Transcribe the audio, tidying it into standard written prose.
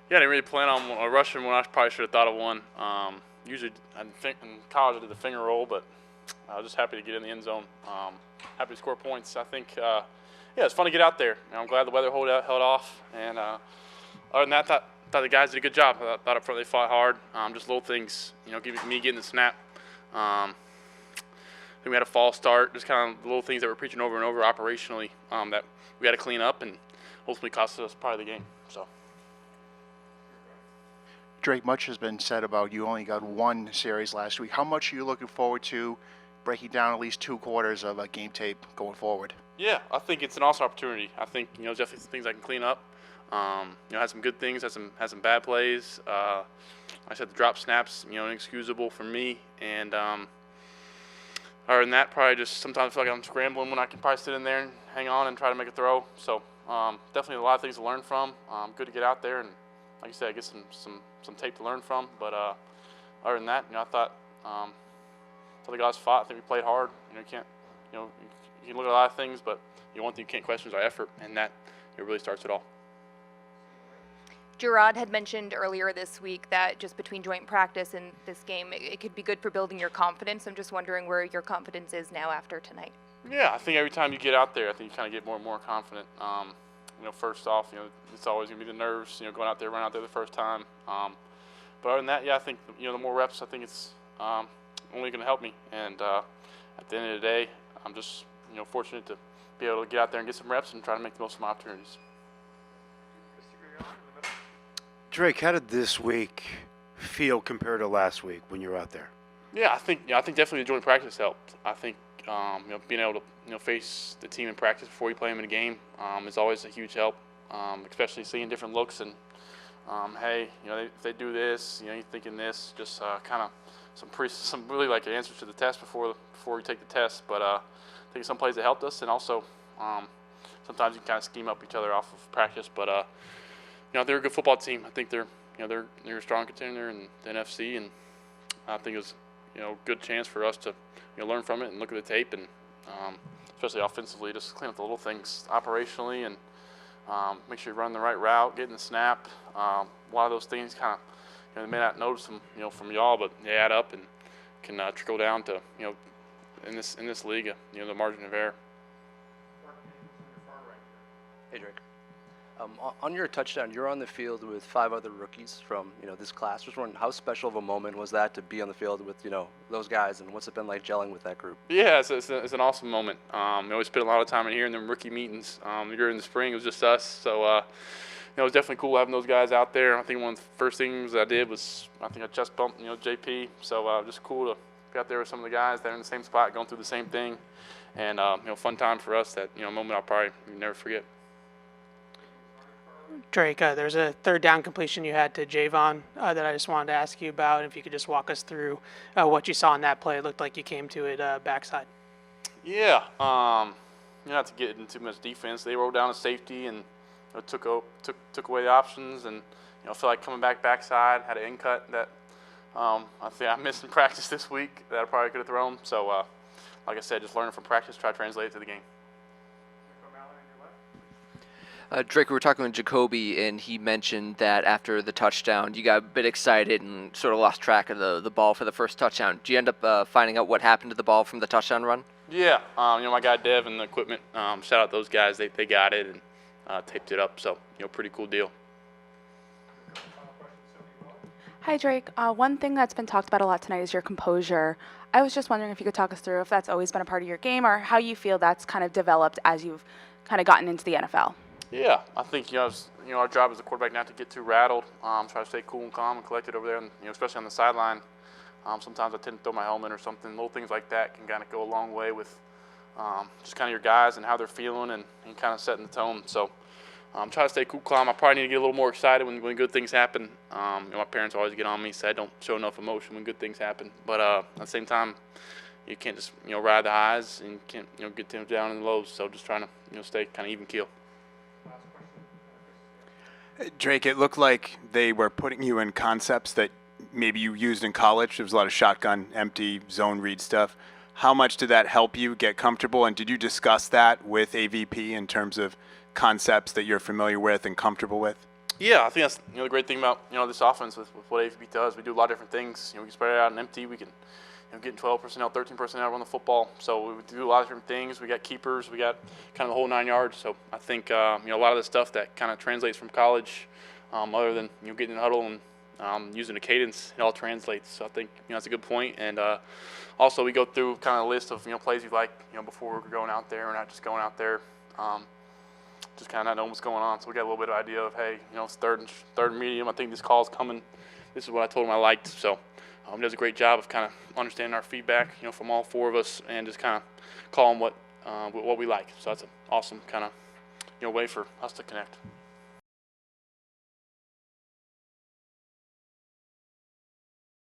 Yeah, I didn't really plan on a rushing one. I probably should have thought of one. Usually, I think in college I did the finger roll, but I was just happy to get in the end zone. Happy to score points. I think, yeah, it's fun to get out there. I'm glad the weather held off. And other than that, thought the guys did a good job. I thought up front they fought hard. Just little things, me getting the snap. I think we had a false start. Just kind of the little things that we're preaching over and over operationally that we got to clean up and ultimately cost us probably the game. So. Drake, much has been said about you only got one series last week. How much are you looking forward to breaking down at least 2 quarters of a game tape going forward? Yeah, I think it's an awesome opportunity. I think definitely some things I can clean up. Had some good things, had some bad plays. I said the drop snaps, inexcusable for me. And other than that, probably just sometimes I feel like I'm scrambling when I can probably sit in there and hang on and try to make a throw. So definitely a lot of things to learn from. Good to get out there and, like you said, get some tape to learn from. But other than that, I thought the guys fought. I think we played hard. You can't, you can look at a lot of things, but one thing you can't question is our effort, and that really starts it all. Gerard had mentioned earlier this week that just between joint practice and this game, it could be good for building your confidence. I'm just wondering where your confidence is now after tonight. Yeah, I think every time you get out there, I think you kind of get more and more confident. First off, it's always going to be the nerves, going out there, running out there the first time. But other than that, yeah, I think, the more reps, I think it's only going to help me. And at the end of the day, I'm just, fortunate to be able to get out there and get some reps and try to make the most of my opportunities. Drake, how did this week feel compared to last week when you were out there? Yeah, I think definitely the joint practice helped. I think being able to face the team in practice before you play them in a game is always a huge help. Especially seeing different looks and hey, if they do this, you're thinking this, just kind of some really like answers to the test before you take the test. But I think some plays that helped us, and also sometimes you can kind of scheme up each other off of practice. But they're a good football team. I think they're a strong contender in the NFC, and I think it was a good chance for us to learn from it and look at the tape, and especially offensively, just clean up the little things operationally and make sure you run the right route, getting the snap. A lot of those things kind of they may not notice them from y'all, but they add up and can trickle down to in this league the margin of error. Hey Drake. On your touchdown, you're on the field with 5 other rookies from this class. Just wondering how special of a moment was that to be on the field with those guys, and what's it been like gelling with that group? Yeah, it's an awesome moment. We always spend a lot of time in here in them rookie meetings. During the spring, it was just us, so it was definitely cool having those guys out there. I think one of the first things I did was I chest bumped JP, so just cool to be out there with some of the guys that are in the same spot, going through the same thing, and fun time for us. That moment I'll probably never forget. Drake, there's a 3rd down completion you had to Javon that I just wanted to ask you about. If you could just walk us through what you saw in that play. It looked like you came to it backside. Yeah, not to get into too much defense. They rolled down a safety and took away the options, and I feel like coming backside, had an in cut that I think I missed in practice this week that I probably could have thrown. So, like I said, just learning from practice, try to translate it to the game. Drake, we were talking with Jacoby, and he mentioned that after the touchdown, you got a bit excited and sort of lost track of the ball for the first touchdown. Did you end up finding out what happened to the ball from the touchdown run? Yeah, my guy Dev and the equipment, shout out those guys. They got it and taped it up. So, pretty cool deal. Hi, Drake. One thing that's been talked about a lot tonight is your composure. I was just wondering if you could talk us through if that's always been a part of your game or how you feel that's kind of developed as you've kind of gotten into the NFL. Yeah, I think our job as a quarterback not to get too rattled. Try to stay cool and calm and collected over there, and especially on the sideline. Sometimes I tend to throw my helmet or something. Little things like that can kind of go a long way with just kind of your guys and how they're feeling and kind of setting the tone. So try to stay cool, calm. I probably need to get a little more excited when good things happen. My parents always get on me, say I don't show enough emotion when good things happen. But at the same time, you can't just ride the highs and you can't get them down in the lows. So just trying to stay kind of even keel. Drake, it looked like they were putting you in concepts that maybe you used in college. There was a lot of shotgun, empty, zone read stuff. How much did that help you get comfortable? And did you discuss that with AVP in terms of concepts that you're familiar with and comfortable with? Yeah, I think that's the great thing about this offense with what AVP does. We do a lot of different things. We can spread it out and empty. We can get 12 personnel, 13 personnel run the football. So we do a lot of different things. We got keepers. We got kind of the whole 9 yards. So I think a lot of the stuff that kind of translates from college, other than getting in the huddle and using the cadence, it all translates. So I think that's a good point. And also we go through kind of a list of plays we like before we're going out there. We're not just going out there. Just kind of not knowing what's going on. So we got a little bit of idea of, hey, it's third and medium. I think this call's coming. This is what I told him I liked. So he does a great job of kind of understanding our feedback, from all 4 of us, and just kind of calling what we like. So that's an awesome kind of way for us to connect.